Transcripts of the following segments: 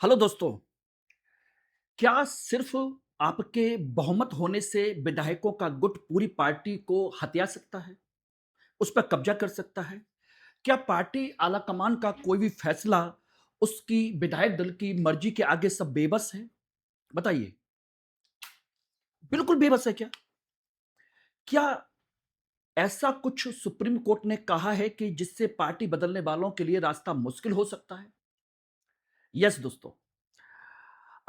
Hello दोस्तों, क्या सिर्फ आपके बहुमत होने से विधायकों का गुट पूरी पार्टी को हथिया सकता है? उस पर कब्जा कर सकता है? क्या पार्टी आलाकमान का कोई भी फैसला उसकी विधायक दल की मर्जी के आगे सब बेबस है? बताइए, बिल्कुल बेबस है क्या? क्या ऐसा कुछ सुप्रीम कोर्ट ने कहा है कि जिससे पार्टी बदलने वालों के लिए रास्ता मुश्किल हो सकता है? यस दोस्तों,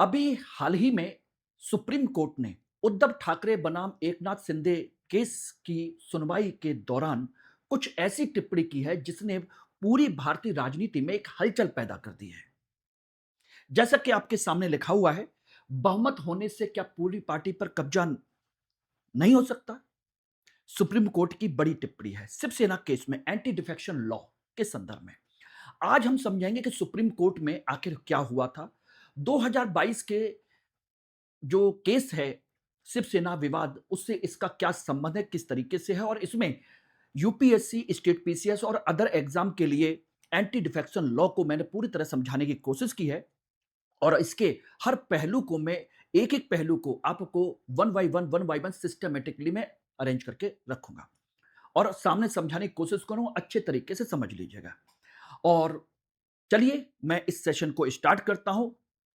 अभी हाल ही में सुप्रीम कोर्ट ने उद्धव ठाकरे बनाम एकनाथ शिंदे केस की सुनवाई के दौरान कुछ ऐसी टिप्पणी की है जिसने पूरी भारतीय राजनीति में एक हलचल पैदा कर दी है। जैसा कि आपके सामने लिखा हुआ है, बहुमत होने से क्या पूरी पार्टी पर कब्जा नहीं हो सकता? सुप्रीम कोर्ट की बड़ी टिप्पणी है शिवसेना केस में एंटी डिफेक्शन लॉ के संदर्भ में। आज हम समझेंगे कि सुप्रीम कोर्ट में आखिर क्या हुआ था। 2022 के जो केस है शिवसेना विवाद, उससे इसका क्या संबंध है, किस तरीके से है, और इसमें यूपीएससी, स्टेट पीसीएस और अदर एग्जाम के लिए एंटी डिफेक्शन लॉ को मैंने पूरी तरह समझाने की कोशिश की है। और इसके हर पहलू को मैं एक एक पहलू को आपको वन बाय वन सिस्टमेटिकली मैं अरेंज करके रखूंगा और सामने समझाने की कोशिश करूंगा, अच्छे तरीके से समझ लीजिएगा। और चलिए मैं इस सेशन को स्टार्ट करता हूं।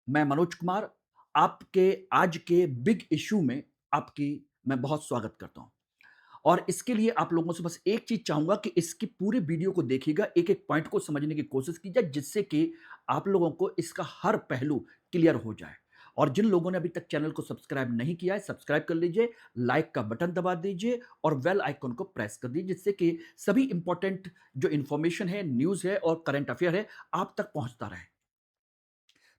मैं मनोज कुमार, आपके आज के बिग इश्यू में आपकी मैं बहुत स्वागत करता हूं। और इसके लिए आप लोगों से बस एक चीज चाहूंगा कि इसकी पूरी वीडियो को देखिएगा, एक एक पॉइंट को समझने की कोशिश कीजिए, जिससे कि आप लोगों को इसका हर पहलू क्लियर हो जाए। और जिन लोगों ने अभी तक चैनल को सब्सक्राइब नहीं किया है, सब्सक्राइब कर लीजिए, लाइक का बटन दबा दीजिए और बेल आइकन को प्रेस कर दीजिए, जिससे कि सभी इंपॉर्टेंट जो इंफॉर्मेशन है, न्यूज है और करंट अफेयर है, आप तक पहुंचता रहे।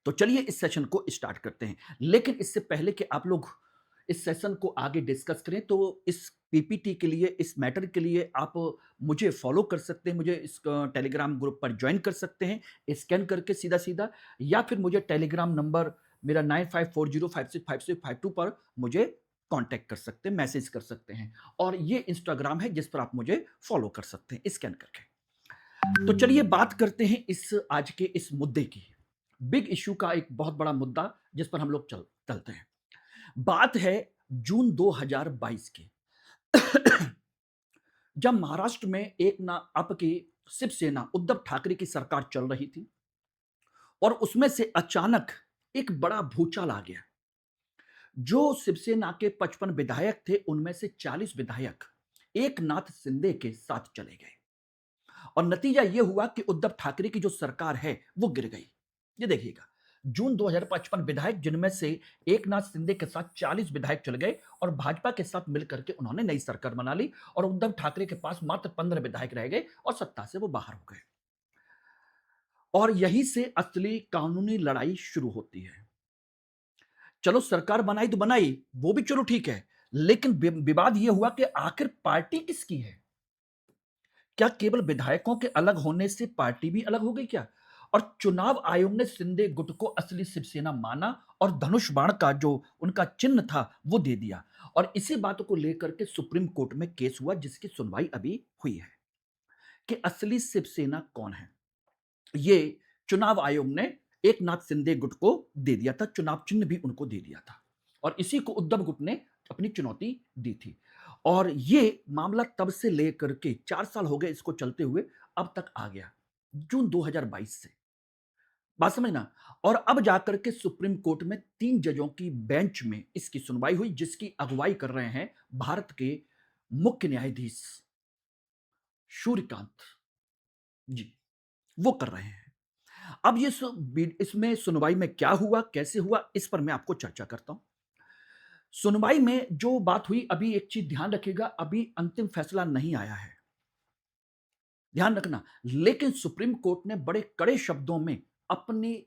तो चलिए इस सेशन को स्टार्ट करते हैं। लेकिन इससे पहले कि आप लोग इस सेशन को आगे डिस्कस करें, तो इस पीपीटी के लिए, इस मैटर के लिए आप मुझे फॉलो कर सकते हैं, मुझे इस टेलीग्राम ग्रुप पर ज्वाइन कर सकते हैं स्कैन करके सीधा सीधा, या फिर मुझे टेलीग्राम नंबर मेरा 9540565652 पर मुझे कांटेक्ट कर सकते हैं, मैसेज कर सकते हैं। और ये इंस्टाग्राम है जिस पर आप मुझे फॉलो कर सकते हैं स्कैन करके। तो चलिए बात करते हैं इस आज के इस मुद्दे की। बिग इश्यू का एक बहुत बड़ा मुद्दा जिस पर हम लोग चलते हैं। बात है जून 2022 की। जब महाराष्ट्र में एक ना आपकी शिवसेना उद्धव ठाकरे की सरकार चल रही थी और उसमें से अचानक एक बड़ा भूचाल आ गया। जो शिवसेना के 55 विधायक थे, उनमें से 40 विधायक एक नाथ शिंदे के साथ चले गए और नतीजा यह हुआ कि उद्धव ठाकरे की जो सरकार है वो गिर गई। ये देखिएगा, जून 2055 विधायक, जिनमें से एकनाथ शिंदे के साथ 40 विधायक चले गए और भाजपा के साथ मिलकर के उन्होंने नई सरकार बना ली और उद्धव ठाकरे के पास मात्र 15 विधायक रह गए और सत्ता से वो बाहर हो गए। और यहीं से असली कानूनी लड़ाई शुरू होती है। चलो सरकार बनाई तो बनाई, वो भी चलो ठीक है, लेकिन विवाद यह हुआ कि आखिर पार्टी किसकी है? क्या केवल विधायकों के अलग होने से पार्टी भी अलग हो गई क्या? और चुनाव आयोग ने शिंदे गुट को असली शिवसेना माना और धनुष बाण का जो उनका चिन्ह था वो दे दिया। और इसी बात को लेकर के सुप्रीम कोर्ट में केस हुआ, जिसकी सुनवाई अभी हुई है कि असली शिवसेना कौन है। ये चुनाव आयोग ने एक नाथ शिंदे गुट को दे दिया था, चुनाव चिन्ह भी उनको दे दिया था और इसी को उद्धव गुट ने अपनी चुनौती दी थी। और ये मामला तब से लेकर के 4 साल हो गए इसको चलते हुए, अब तक आ गया जून 2022 से। बात समझना। और अब जाकर के सुप्रीम कोर्ट में 3 जजों की बेंच में इसकी सुनवाई हुई, जिसकी अगुवाई कर रहे हैं भारत के मुख्य न्यायाधीश सूर्यकांत जी, वो कर रहे हैं। अब इसमें सुनवाई में क्या हुआ, कैसे हुआ, इस पर मैं आपको चर्चा करता हूं। सुनवाई में जो बात हुई, अभी एक चीज ध्यान रखिएगा, अभी अंतिम फैसला नहीं आया है, ध्यान रखना। लेकिन सुप्रीम कोर्ट ने बड़े कड़े शब्दों में अपनी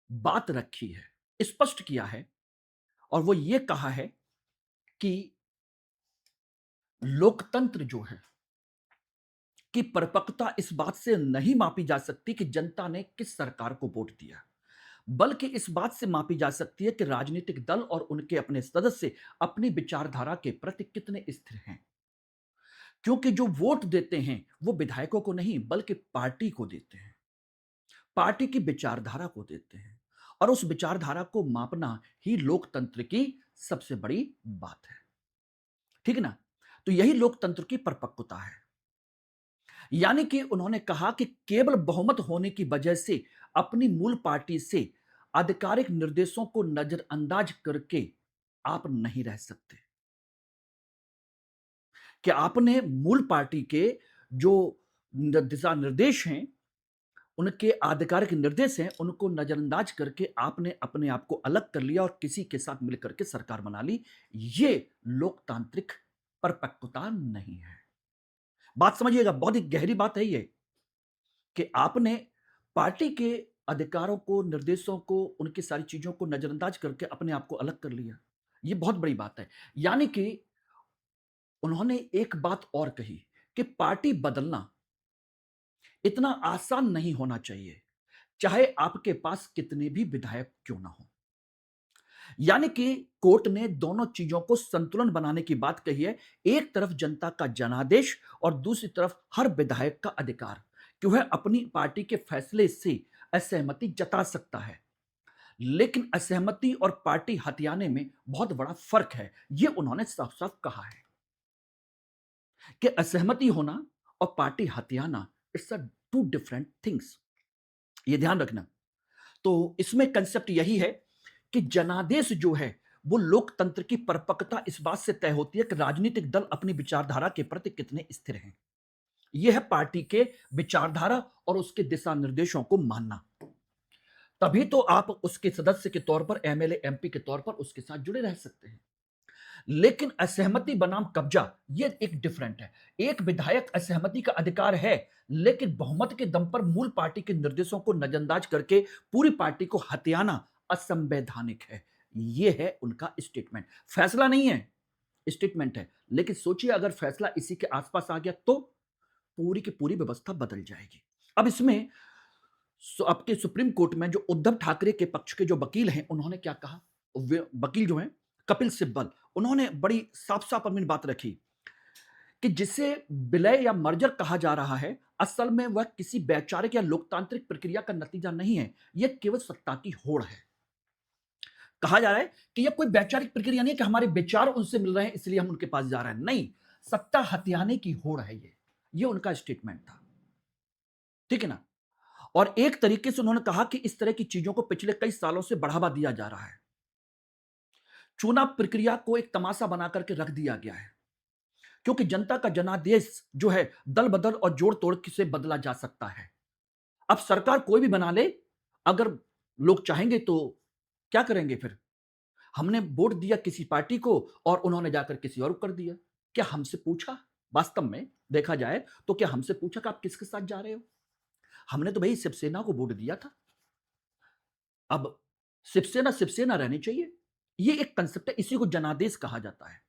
बात रखी है, स्पष्ट किया है। और वो ये कहा है कि लोकतंत्र जो है कि परिपक्वता इस बात से नहीं मापी जा सकती कि जनता ने किस सरकार को वोट दिया, बल्कि इस बात से मापी जा सकती है कि राजनीतिक दल और उनके अपने सदस्य अपनी विचारधारा के प्रति कितने स्थिर हैं। क्योंकि जो वोट देते हैं वो विधायकों को नहीं, बल्कि पार्टी को देते हैं, पार्टी की विचारधारा को देते हैं। और उस विचारधारा को मापना ही लोकतंत्र की सबसे बड़ी बात है। ठीक है ना? तो यही लोकतंत्र की परिपक्वता है। यानी कि उन्होंने कहा कि केवल बहुमत होने की वजह से अपनी मूल पार्टी से आधिकारिक निर्देशों को नजरअंदाज करके आप नहीं रह सकते। कि आपने मूल पार्टी के जो दिशा निर्देश हैं, उनके आधिकारिक निर्देश हैं, उनको नजरअंदाज करके आपने अपने आप को अलग कर लिया और किसी के साथ मिलकर के सरकार बना ली। ये लोकतांत्रिक परिपक्वता नहीं है। बात समझिएगा, बहुत ही गहरी बात है ये, कि आपने पार्टी के अधिकारों को, निर्देशों को, उनकी सारी चीजों को नजरअंदाज करके अपने आप को अलग कर लिया। ये बहुत बड़ी बात है। यानी कि उन्होंने एक बात और कही कि पार्टी बदलना इतना आसान नहीं होना चाहिए, चाहे आपके पास कितने भी विधायक क्यों ना हो। यानी कि कोर्ट ने दोनों चीजों को संतुलन बनाने की बात कही है। एक तरफ जनता का जनादेश और दूसरी तरफ हर विधायक का अधिकार कि वह अपनी पार्टी के फैसले से असहमति जता सकता है। लेकिन असहमति और पार्टी हथियाने में बहुत बड़ा फर्क है। यह उन्होंने साफ साफ कहा है कि असहमति होना और पार्टी हथियाना it's a two different things. ये ध्यान रखना। तो इसमें कंसेप्ट यही है कि जनादेश जो है वो लोकतंत्र की परिपक्वता इस बात से तय होती है कि राजनीतिक दल अपनी विचारधारा के प्रति कितने स्थिर हैं। यह है पार्टी के विचारधारा और उसके दिशा निर्देशों को मानना। तभी तो आप उसके सदस्य के तौर पर, एमएलए एमपी के तौर पर उसके साथ जुड़े रह सकते हैं। लेकिन असहमति बनाम कब्जा ये एक डिफरेंट है। एक विधायक असहमति का अधिकार है, लेकिन बहुमत के दम पर मूल पार्टी के निर्देशों को नजरअंदाज करके पूरी पार्टी को हथियाना असंवैधानिक है। यह है उनका स्टेटमेंट। फैसला नहीं है, स्टेटमेंट है। लेकिन सोचिए अगर फैसला इसी के आसपास आ गया तो पूरी की पूरी व्यवस्था बदल जाएगी। अब इसमें आपके सुप्रीम कोर्ट में जो उद्धव ठाकरे के पक्ष के जो वकील हैं, उन्होंने क्या कहा? वकील जो हैं कपिल सिब्बल, उन्होंने बड़ी साफ साफ अपनी बात रखी कि जिसे विलय या मर्जर कहा जा रहा है, असल में वह किसी वैचारिक या लोकतांत्रिक प्रक्रिया का नतीजा नहीं है। यह केवल सत्ता की होड़ है। कहा जा रहा है कि यह कोई वैचारिक प्रक्रिया नहीं है कि हमारे विचार उनसे मिल रहे हैं इसलिए हम उनके पास जा रहे हैं। नहीं, सत्ता हथियाने की होड़ है ये उनका स्टेटमेंट था। ठीक है ना? और एक तरीके से उन्होंने कहा कि इस तरह की चीजों को पिछले कई सालों से बढ़ावा दिया जा रहा है। चुनाव प्रक्रिया को एक तमाशा बना करके रख दिया गया है, क्योंकि जनता का जनादेश जो है दल बदल और जोड़ तोड़ से बदला जा सकता है। अब सरकार कोई भी बना ले, अगर लोग चाहेंगे तो क्या करेंगे फिर? हमने वोट दिया किसी पार्टी को और उन्होंने जाकर किसी और को कर दिया। क्या हमसे पूछा? वास्तव में देखा जाए तो क्या हमसे पूछा कि आप किसके साथ जा रहे हो? हमने तो भाई शिवसेना को वोट दिया था। अब शिवसेना शिवसेना रहनी चाहिए। ये एक कंसेप्ट है, इसी को जनादेश कहा जाता है।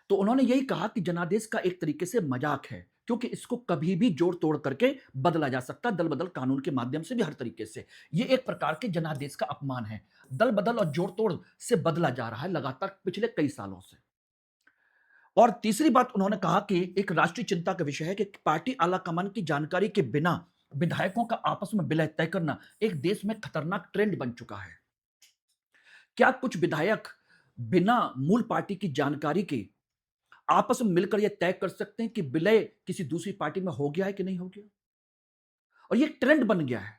तो उन्होंने यही कहा कि जनादेश का एक तरीके से मजाक है, क्योंकि इसको कभी भी जोड़ तोड़ करके बदला जा सकता है, दल बदल कानून के माध्यम से भी, हर तरीके से। ये एक प्रकार के जनादेश का अपमान है। दल बदल और जोड़ तोड़ से बदला जा रहा है लगातार पिछले कई सालों से। और तीसरी बात उन्होंने कहा कि एक राष्ट्रीय चिंता का विषय है कि पार्टी आलाकमान की जानकारी के बिना विधायकों का आपस में विलय तय करना एक देश में खतरनाक ट्रेंड बन चुका है। क्या कुछ विधायक बिना मूल पार्टी की जानकारी के आपस में मिलकर यह तय कर सकते हैं कि विलय किसी दूसरी पार्टी में हो गया है कि नहीं हो गया? और ये ट्रेंड बन गया है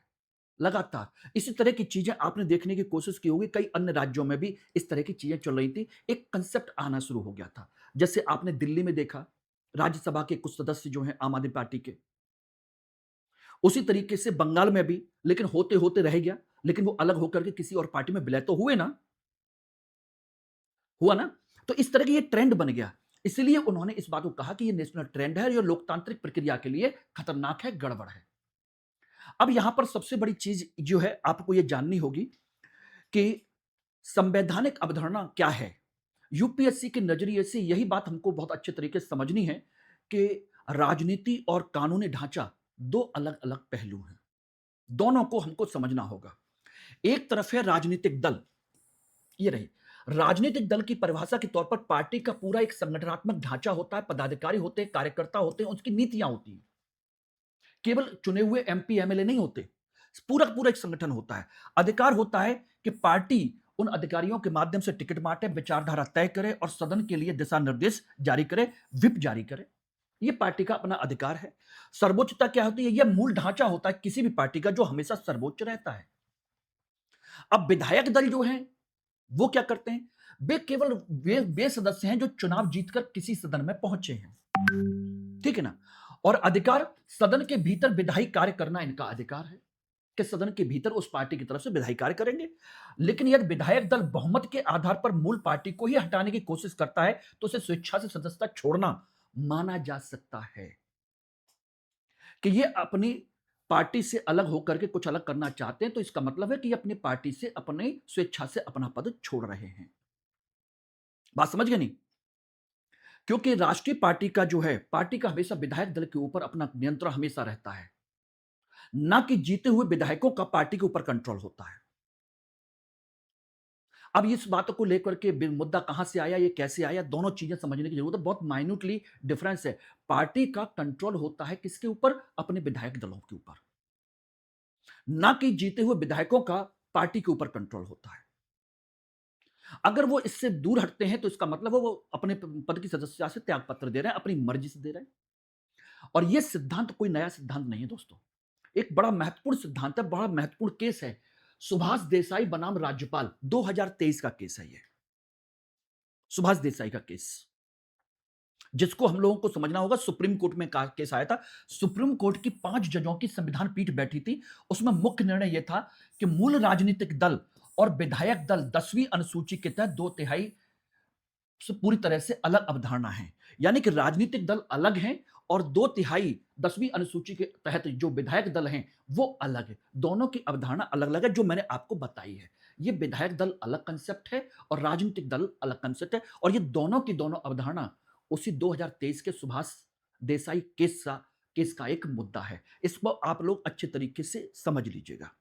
लगातार। इसी तरह की चीजें आपने देखने की कोशिश की होगी, कई अन्य राज्यों में भी इस तरह की चीजें चल रही थी। एक कंसेप्ट आना शुरू हो गया था। जैसे आपने दिल्ली में देखा, राज्यसभा के कुछ सदस्य जो हैं आम आदमी पार्टी के, उसी तरीके से बंगाल में भी, लेकिन होते होते रह गया। लेकिन वो अलग होकर के किसी और पार्टी में विलय तो हुए ना, हुआ ना? तो इस तरह की ये ट्रेंड बन गया। इसलिए उन्होंने इस बात को कहा कि ये नेशनल ट्रेंड है और ये लोकतांत्रिक प्रक्रिया के लिए खतरनाक है, गड़बड़ है। अब यहां पर सबसे बड़ी चीज जो है आपको ये जाननी होगी कि संवैधानिक अवधारणा क्या है। यूपीएससी के नजरिए से यही बात हमको बहुत अच्छे तरीके से समझनी है कि राजनीति और कानूनी ढांचा दो अलग अलग पहलू हैं। दोनों को हमको समझना होगा। एक तरफ है राजनीतिक दल, ये रही। राजनीतिक दल की परिभाषा के तौर पर पार्टी का पूरा एक संगठनात्मक ढांचा होता है, पदाधिकारी होते हैं, कार्यकर्ता होते हैं, उसकी नीतियां होती हैं। केवल चुने हुए एमपी एमएलए नहीं होते, पूरा पूरा एक संगठन होता है। अधिकार होता है कि पार्टी उन अधिकारियों के माध्यम से टिकट बांटे, विचारधारा तय करे और सदन के लिए दिशा निर्देश जारी करे, व्हिप जारी करे। ये पार्टी का अपना अधिकार है। सर्वोच्चता क्या होती है? यह मूल ढांचा होता है किसी भी पार्टी का जो हमेशा सर्वोच्च रहता है। अब विधायक दल जो हैं वो क्या करते हैं? वे केवल वे सदस्य हैं जो चुनाव जीतकर किसी सदन में पहुंचे हैं, ठीक है ना? और अधिकार, सदन के भीतर विधायी कार्य करना इनका अधिकार है कि सदन के भीतर उस पार्टी की तरफ से विधायी कार्य करेंगे। लेकिन यदि विधायक दल बहुमत के आधार पर मूल पार्टी को ही हटाने की कोशिश करता है तो उसे स्वेच्छा से सदस्यता छोड़ना माना जा सकता है कि ये अपनी पार्टी से अलग होकर के कुछ अलग करना चाहते हैं। तो इसका मतलब है कि ये अपनी पार्टी से अपनी स्वेच्छा से अपना पद छोड़ रहे हैं। बात समझ गए नहीं? क्योंकि राष्ट्रीय पार्टी का जो है, पार्टी का हमेशा विधायक दल के ऊपर अपना नियंत्रण हमेशा रहता है, ना कि जीते हुए विधायकों का पार्टी के ऊपर कंट्रोल होता है। अब इस बात को लेकर के मुद्दा कहां से आया, ये कैसे आया, दोनों चीजें समझने की जरूरत है। बहुत माइन्यूटली डिफरेंस है। पार्टी का कंट्रोल होता है किसके ऊपर? अपने विधायक दलों के ऊपर, ना कि जीते हुए विधायकों का पार्टी के ऊपर कंट्रोल होता है। अगर वो इससे दूर हटते हैं तो इसका मतलब है वो अपने पद की सदस्यता से त्याग पत्र दे रहे हैं, अपनी मर्जी से दे रहे हैं। और ये सिद्धांत कोई नया सिद्धांत नहीं है दोस्तों। एक बड़ा महत्वपूर्ण सिद्धांत है, बड़ा महत्वपूर्ण केस है। सुभाष देसाई बनाम राज्यपाल 2023 का केस है ये। सुभाष देसाई का केस, जिसको हम लोगों को समझना होगा। सुप्रीम कोर्ट में केस आया था। सुप्रीम कोर्ट की 5 जजों की संविधान पीठ बैठी थी। उसमें मुख्य निर्णय यह था कि मूल राजनीतिक दल और विधायक दल 10वीं अनुसूची के तहत 2/3 से पूरी तरह से अलग अवधारणा है। यानी कि राजनीतिक दल अलग हैं और 2/3 10वीं अनुसूची के तहत जो विधायक दल हैं वो अलग है। दोनों की अवधारणा अलग अलग है, जो मैंने आपको बताई है। ये विधायक दल अलग कंसेप्ट है और राजनीतिक दल अलग कंसेप्ट है। और ये दोनों की दोनों अवधारणा उसी 2023 के सुभाष देसाई केस का एक मुद्दा है। इसको आप लोग अच्छे तरीके से समझ लीजिएगा।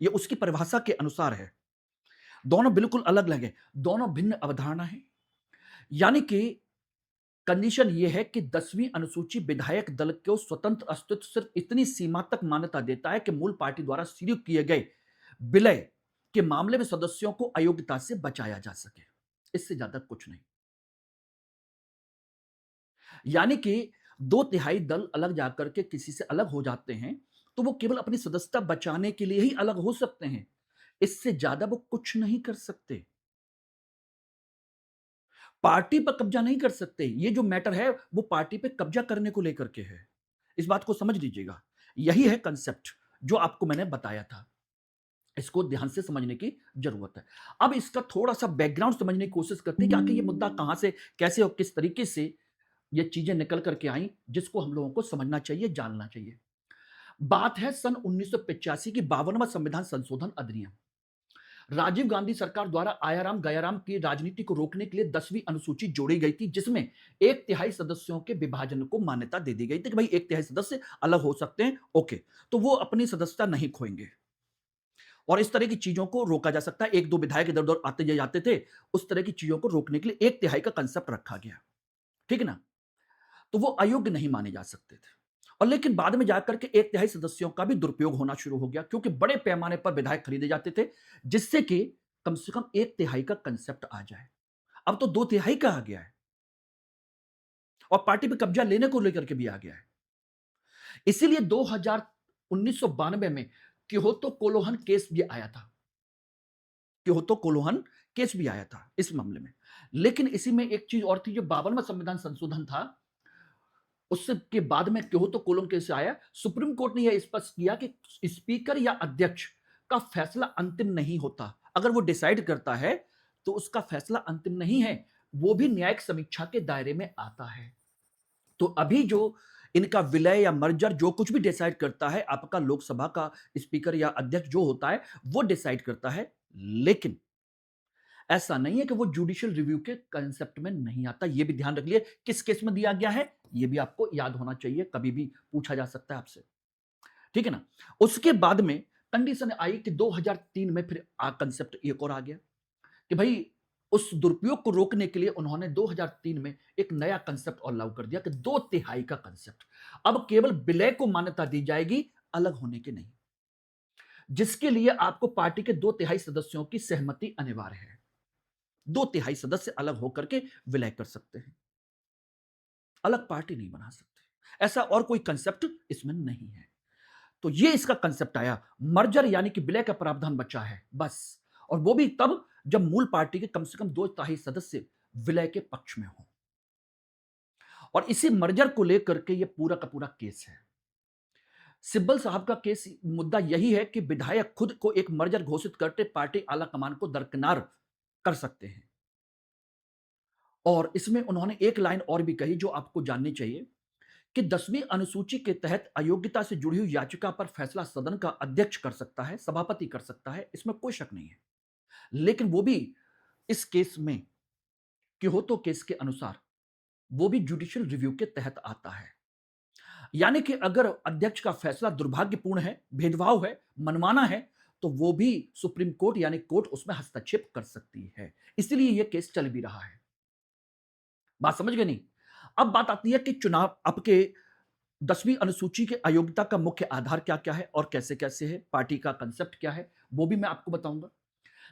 ये उसकी परिभाषा के अनुसार है। दोनों बिल्कुल अलग अलग है, दोनों भिन्न अवधारणा है। यानी कि कंडीशन यह है कि 10वीं अनुसूची विधायक दल को स्वतंत्र अस्तित्व सिर्फ इतनी सीमा तक मान्यता देता है कि मूल पार्टी द्वारा शुरू किए गए विलय के मामले में सदस्यों को अयोग्यता से बचाया जा सके, इससे ज्यादा कुछ नहीं। यानी कि 2/3 दल अलग जाकर के किसी से अलग हो जाते हैं तो वो केवल अपनी सदस्यता बचाने के लिए ही अलग हो सकते हैं, इससे ज्यादा वो कुछ नहीं कर सकते। पार्टी पर कब्जा नहीं कर सकते। ये जो मैटर है वो पार्टी पे कब्जा करने को लेकर के है। इस बात को समझ लीजिएगा। यही है कंसेप्ट जो आपको मैंने बताया था। इसको ध्यान से समझने की जरूरत है। अब इसका थोड़ा सा बैकग्राउंड समझने की कोशिश करते हैं कि आखिर ये मुद्दा कहां से, कैसे और किस तरीके से ये चीजें निकल करके आई, जिसको हम लोगों को समझना चाहिए, जानना चाहिए। बात है सन 1985 की 52वां संविधान संशोधन अधिनियम। राजीव गांधी सरकार द्वारा आयाराम गयाराम की राजनीति को रोकने के लिए 10वीं अनुसूची जोड़ी गई थी, जिसमें 1/3 सदस्यों के विभाजन को मान्यता दे दी गई थी कि भाई 1/3 सदस्य अलग हो सकते हैं। ओके, तो वो अपनी सदस्यता नहीं खोएंगे और इस तरह की चीजों को रोका जा सकता है। 1-2 विधायक इधर उधर आते जाते थे, उस तरह की चीजों को रोकने के लिए 1/3 का कंसेप्ट रखा गया, ठीक है ना? तो वो अयोग्य नहीं माने जा सकते थे। और लेकिन बाद में जाकर के 1/3 सदस्यों का भी दुरुपयोग होना शुरू हो गया, क्योंकि बड़े पैमाने पर विधायक खरीदे जाते थे, जिससे कि कम से कम 1/3 का कंसेप्ट आ जाए। अब तो 2/3 का आ गया है और पार्टी पे कब्जा लेने को लेकर के भी आ गया है। इसीलिए 1992 में क्योतो कोलोहन केस भी आया था। क्योतो कोलोहन केस भी आया था इस मामले में। लेकिन इसी में एक चीज और थी, जो 52वां संविधान संशोधन था, उससे के बाद में क्योतो कोलोन केस आया। सुप्रीम कोर्ट ने यह स्पष्ट किया कि स्पीकर या अध्यक्ष का फैसला अंतिम नहीं होता। अगर वो डिसाइड करता है तो उसका फैसला अंतिम नहीं है, वो भी न्यायिक समीक्षा के दायरे में आता है। तो अभी जो इनका विलय या मर्जर जो कुछ भी डिसाइड करता है, आपका लोकसभा का स्पीकर या अध्यक्ष जो होता है वो डिसाइड करता है। लेकिन ऐसा नहीं है कि वो जुडिशियल रिव्यू के कंसेप्ट में नहीं आता। ये भी ध्यान रख लिए किस केस में दिया गया है, ये भी आपको याद होना चाहिए, कभी भी पूछा जा सकता है आपसे, ठीक है ना? उसके बाद में कंडीशन आई कि 2003 में फिर कंसेप्ट एक और आ गया कि भाई उस दुरुपयोग को रोकने के लिए उन्होंने 2003 में एक नया कंसेप्ट और लागू कर दिया कि 2/3 का कंसेप्ट। अब केवल विलय को मान्यता दी जाएगी, अलग होने के नहीं। जिसके लिए आपको पार्टी के 2/3 सदस्यों की सहमति अनिवार्य है। 2/3 सदस्य अलग होकर के विलय कर सकते हैं, अलग पार्टी नहीं बना सकते। ऐसा और कोई कंसेप्ट इसमें नहीं है। तो ये इसका कंसेप्ट आया, मर्जर यानी कि विलय का प्रावधान बचा है बस, और वो भी तब जब मूल पार्टी के कम से कम 2/3 सदस्य विलय के पक्ष में हो। और इसी मर्जर को लेकर के ये पूरा का पूरा केस है। सिब्बल साहब का केस मुद्दा यही है कि विधायक खुद को एक मर्जर घोषित करके पार्टी आला कमान को दरकिनार कर सकते हैं। और इसमें उन्होंने एक लाइन और भी कही जो आपको जाननी चाहिए कि 10वीं अनुसूची के तहत अयोग्यता से जुड़ी हुई याचिका पर फैसला सदन का अध्यक्ष कर सकता है, सभापति कर सकता है, इसमें कोई शक नहीं है। लेकिन वो भी इस केस में क्योतो केस के अनुसार वो भी जुडिशियल रिव्यू के तहत आता है। यानी कि अगर अध्यक्ष का फैसला दुर्भाग्यपूर्ण है, भेदभाव है, मनमाना है, तो वो भी सुप्रीम कोर्ट यानी कोर्ट उसमें हस्तक्षेप कर सकती है। इसलिए यह केस चल भी रहा है। बात समझ गए नहीं? अब बात आती है कि चुनाव आपके 10वीं अनुसूची के अयोग्यता का मुख्य आधार क्या-क्या है और कैसे-कैसे है, पार्टी का कांसेप्ट क्या है, वो भी मैं आपको बताऊंगा।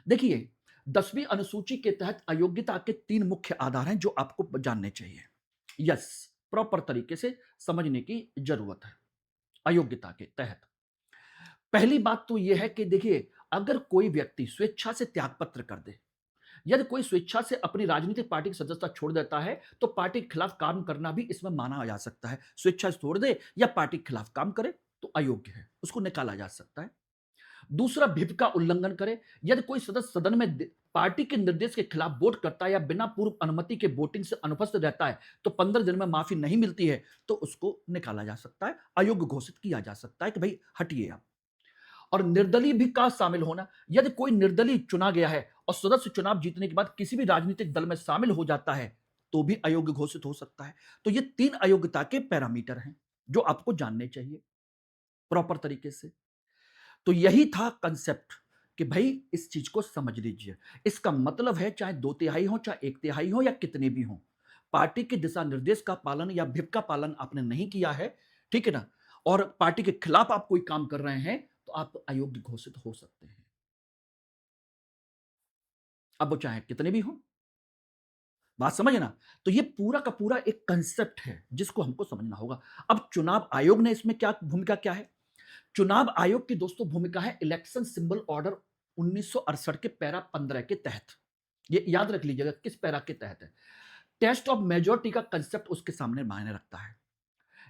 देखिए, 10वीं अनुसूची के तहत अयोग्यता के 3 मुख्य आधार हैं जो आपको जानने चाहिए। यस, प्रॉपर तरीके से समझने की जरूरत है अयोग्यता के तहत। पहली बात तो यह है कि देखिए, अगर कोई व्यक्ति स्वेच्छा से त्यागपत्र कर दे, यदि कोई स्वेच्छा से अपनी राजनीतिक पार्टी की सदस्यता छोड़ देता है, तो पार्टी के खिलाफ काम करना भी इसमें माना जा सकता है। स्वेच्छा से छोड़ दे या पार्टी के खिलाफ काम करे तो अयोग्य है, उसको निकाला जा सकता है। दूसरा, व्हिप का उल्लंघन करे, यदि कोई सदस्य सदन में पार्टी के निर्देश के खिलाफ वोट करता है या बिना पूर्व अनुमति के वोटिंग से अनुपस्थित रहता है, तो 15 दिन में माफी नहीं मिलती है, तो उसको निकाला जा सकता है, अयोग्य घोषित किया जा सकता है कि भाई हटिए आप। और निर्दलीय भी का शामिल होना, यदि कोई निर्दलीय चुना गया है और सदस्य चुनाव जीतने के बाद किसी भी राजनीतिक दल में शामिल हो जाता है, तो भी अयोग्य घोषित हो सकता है। तो ये 3 अयोग्यता के पैरामीटर हैं जो आपको जानने चाहिए प्रॉपर तरीके से। तो यही था कंसेप्ट कि भाई इस चीज को समझ लीजिए। इसका मतलब है चाहे 2/3 हो, चाहे 1/3 हो या कितने भी हो, पार्टी के दिशा निर्देश का पालन या व्हिप का पालन आपने नहीं किया है, ठीक है ना, और पार्टी के खिलाफ आप कोई काम कर रहे हैं, तो आप अयोग्य घोषित हो सकते हैं। अब वो चाहे कितने भी हो, बात समझे ना? तो ये पूरा का पूरा एक कंसेप्ट है जिसको हमको समझना होगा। अब चुनाव आयोग ने इसमें क्या भूमिका क्या है? चुनाव आयोग की दोस्तों भूमिका है इलेक्शन सिंबल ऑर्डर 1968 के पैरा 15 के तहत। ये याद रख लीजिएगा किस पैरा के तहत है। टेस्ट ऑफ मेजोरिटी का कंसेप्ट उसके सामने मायने रखता है।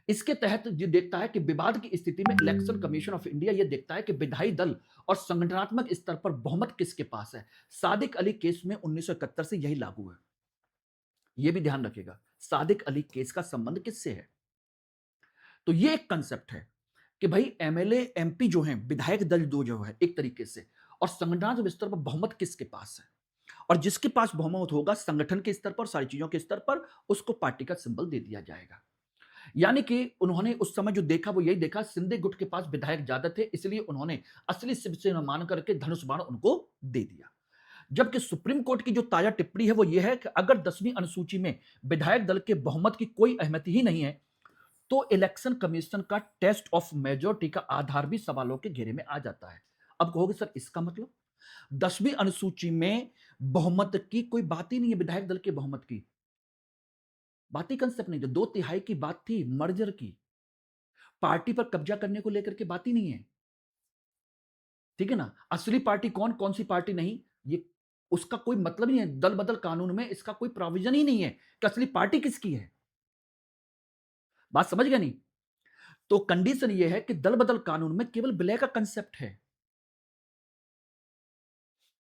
इसके तहत ये देखता है कि विवाद की स्थिति में इलेक्शन कमीशन ऑफ इंडिया ये देखता है कि विधायी दल और संगठनात्मक स्तर पर बहुमत किसके पास है। सादिक अली केस में 1971 से यही लागू है। ये भी ध्यान रखिएगा, सादिक अली केस का संबंध किससे है। तो ये एक कंसेप्ट है कि भाई एमएलए एमपी जो हैं, विधायक दल दो जो है एक तरीके से, और संगठनात्मक स्तर पर बहुमत किसके पास है, और जिसके पास बहुमत होगा संगठन के स्तर पर, सारी चीजों के स्तर पर, उसको पार्टी का सिंबल दे दिया जाएगा। यानी कि उन्होंने उस समय जो देखा वो यही देखा, सिंधे गुट के पास विधायक ज्यादा थे, इसलिए उन्होंने असली शिवसेना मान करके धनुष बाण उनको दे दिया। जबकि सुप्रीम कोर्ट की जो ताजा टिप्पणी है वो ये है कि अगर 10वीं अनुसूची में विधायक दल के बहुमत की कोई अहमियत ही नहीं है, तो इलेक्शन कमीशन का टेस्ट ऑफ मेजोरिटी का आधार भी सवालों के घेरे में आ जाता है। अब कहोगे सर इसका मतलब 10वीं अनुसूची में बहुमत की कोई बात ही नहीं है, विधायक दल के बहुमत की बात ही कंसेप्ट नहीं, जो 2/3 की बात थी मर्जर की, पार्टी पर कब्जा करने को लेकर के बात ही नहीं है। ठीक है ना, असली पार्टी कौन कौन सी पार्टी नहीं, ये उसका कोई मतलब ही नहीं है। दल बदल कानून में इसका कोई प्रोविजन ही नहीं है कि असली पार्टी किसकी है। बात समझ गया नहीं? तो कंडीशन ये है कि दल बदल कानून में केवल विलय का कंसेप्ट है,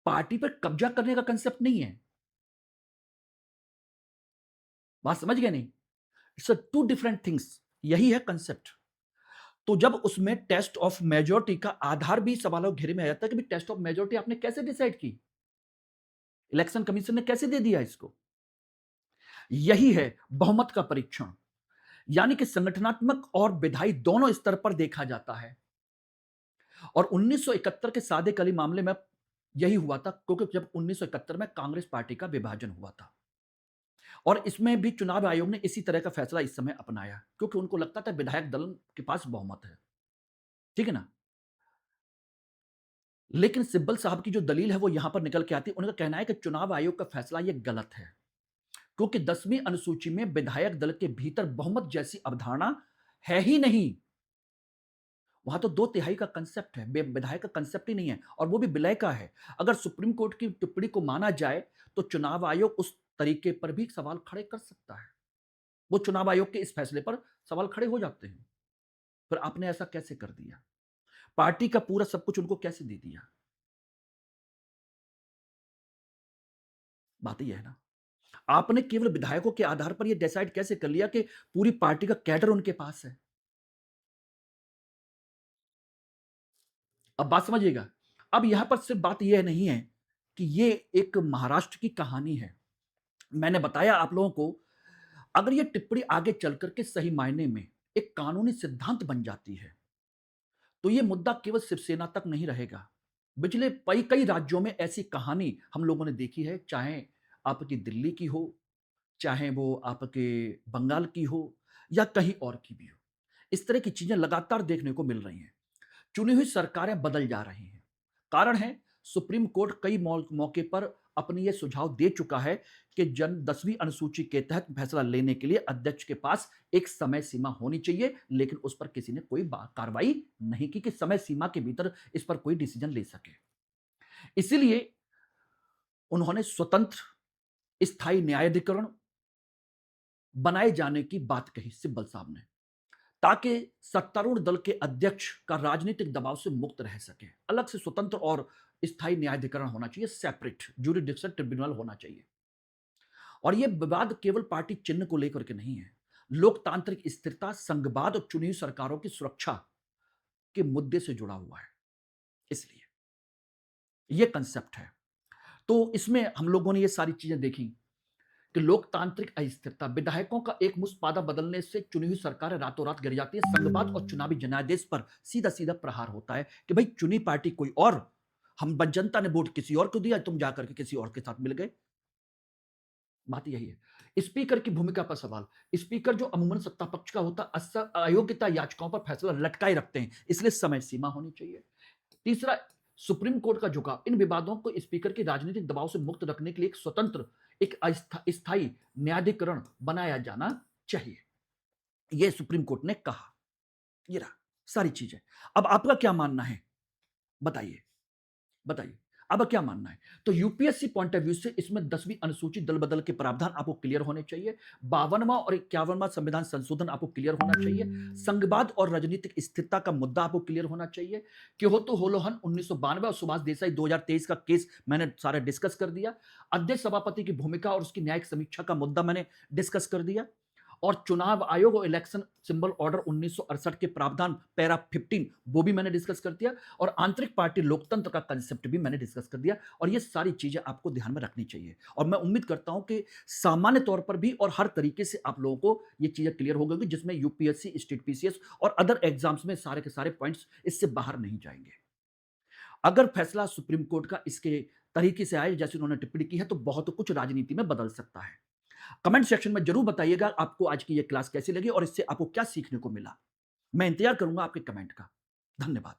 पार्टी पर कब्जा करने का कंसेप्ट नहीं है। बात समझ गया नहीं? इट्स टू डिफरेंट थिंग्स, यही है कंसेप्ट। तो जब उसमें टेस्ट ऑफ मेजोरिटी का आधार भी सवालों घेरे में आ जाता है कि भी टेस्ट ऑफ मेजोरिटी आपने कैसे डिसाइड की, इलेक्शन कमीशन ने कैसे दे दिया इसको। यही है बहुमत का परीक्षण, यानी कि संगठनात्मक और विधायी दोनों स्तर पर देखा जाता है। और 1971 के सादिक अली मामले में यही हुआ था, क्योंकि जब 1971 में कांग्रेस पार्टी का विभाजन हुआ था, और इसमें भी चुनाव आयोग ने इसी तरह का फैसला इस समय अपनाया, क्योंकि उनको लगता था विधायक दल के पास बहुमत है। ठीक है ना? लेकिन सिब्बल साहब की जो दलील है वो यहां पर निकल के आती है। उनका कहना है कि चुनाव आयोग का फैसला ये गलत है, क्योंकि 10वीं अनुसूची में विधायक दल के भीतर बहुमत जैसी अवधारणा है ही नहीं। वहां तो 2/3 का कंसेप्ट है, विधायक का कंसेप्ट ही नहीं है, और वो भी विलय का है। अगर सुप्रीम कोर्ट की टिप्पणी को माना जाए तो चुनाव आयोग उस तरीके पर भी सवाल खड़े कर सकता है। वो चुनाव आयोग के इस फैसले पर सवाल खड़े हो जाते हैं। फिर आपने ऐसा कैसे कर दिया? पार्टी का पूरा सब कुछ उनको कैसे दे दिया? बात ये है ना। आपने केवल विधायकों के आधार पर यह डिसाइड कैसे कर लिया कि पूरी पार्टी का कैडर उनके पास है? अब बात समझिएगा। अब यहां पर सिर्फ बात यह नहीं है कि ये एक महाराष्ट्र की कहानी है। मैंने बताया आप लोगों को, अगर ये टिप्पणी आगे चल करके सही मायने में एक कानूनी सिद्धांत बन जाती है, तो ये मुद्दा केवल शिवसेना तक नहीं रहेगा। पिछले कई कई राज्यों में ऐसी कहानी हम लोगों ने देखी है, चाहे आपकी दिल्ली की हो, चाहे वो आपके बंगाल की हो, या कहीं और की भी हो। इस तरह की चीजें लगातार देखने को मिल रही हैं। चुनी हुई सरकारें बदल जा रही हैं। कारण है, सुप्रीम कोर्ट कई मौके पर अपनी यह सुझाव दे चुका है कि जन 10वीं अनुसूची के तहत फैसला लेने के लिए अध्यक्ष के पास एक समय सीमा होनी चाहिए, लेकिन उस पर किसी ने कोई कार्रवाई नहीं की कि समय सीमा के भीतर इस पर कोई डिसीजन ले सके। इसीलिए उन्होंने स्वतंत्र स्थायी न्यायाधिकरण बनाए जाने की बात कही सिब्बल साहब ने, ताकि सत्तारूढ़ दल के अध्यक्ष का राजनीतिक दबाव से मुक्त रह सके। अलग से स्वतंत्र और स्थायी न्यायाधिकरण होना चाहिए, सेपरेट ज्यूरिडिक्शन ट्रिब्यूनल होना चाहिए। और यह विवाद केवल पार्टी चिन्ह को लेकर के नहीं है, लोकतांत्रिक स्थिरता, संघवाद और चुनी हुई सरकारों की सुरक्षा के मुद्दे से जुड़ा हुआ है। इसलिए यह कंसेप्ट है। तो इसमें हम लोगों ने ये सारी चीजें देखी कि लोकतांत्रिक अस्थिरता, विधायकों का एक मुश्त पादा बदलने से चुनी हुई सरकारें रातों रात गिर जाती है। संघवाद और चुनावी जनादेश पर सीधा सीधा प्रहार होता है कि भाई चुनी पार्टी कोई और, हम जनता ने वोट किसी और को दिया, तुम जाकर के किसी और के साथ मिल गए। बात यही है। स्पीकर की भूमिका पर सवाल। स्पीकर जो अमूमन सत्ता पक्ष का होता, अक्सर अयोग्यता याचिकाओं पर फैसला लटकाए रखते हैं, इसलिए समय सीमा होनी चाहिए। तीसरा, सुप्रीम कोर्ट का झुकाव। इन विवादों को स्पीकर के राजनीतिक दबाव से मुक्त रखने के लिए एक स्वतंत्र, एक स्थायी न्यायाधिकरण बनाया जाना चाहिए, यह सुप्रीम कोर्ट ने कहा। ये रहा सारी चीजें। अब आपका क्या मानना है? बताइए, बताइए, अब क्या मानना है? तो यूपीएससी पॉइंट ऑफ व्यू से इसमें 10वीं अनुसूची दल बदल के प्रावधान आपको क्लियर होने चाहिए। 52वां और 51वां संविधान संशोधन आपको क्लियर होना चाहिए। संघवाद और राजनीतिक स्थिरता का मुद्दा आपको क्लियर होना चाहिए। क्योंतो होलोहन 1992 और सुभाष देसाई 2023 का केस मैंने सारा डिस्कस कर दिया। अध्यक्ष सभापति की भूमिका और उसकी न्यायिक समीक्षा का मुद्दा मैंने डिस्कस कर दिया। और चुनाव आयोग और इलेक्शन सिंबल ऑर्डर 1968 के प्रावधान पैरा 15 वो भी मैंने डिस्कस कर दिया। और आंतरिक पार्टी लोकतंत्र का कंसेप्ट भी मैंने डिस्कस कर दिया। और ये सारी चीजें आपको ध्यान में रखनी चाहिए, और मैं उम्मीद करता हूं कि सामान्य तौर पर भी और हर तरीके से आप लोगों को ये चीजें क्लियर हो गई, जिसमें यूपीएससी, स्टेट पीसीएस और अदर एग्जाम्स में सारे के सारे पॉइंट्स इससे बाहर नहीं जाएंगे। अगर फैसला सुप्रीम कोर्ट का इसके तरीके से आए जैसे उन्होंने टिप्पणी की है, तो बहुत कुछ राजनीति में बदल सकता है। कमेंट सेक्शन में जरूर बताइएगा आपको आज की यह क्लास कैसी लगी और इससे आपको क्या सीखने को मिला। मैं इंतजार करूंगा आपके कमेंट का। धन्यवाद।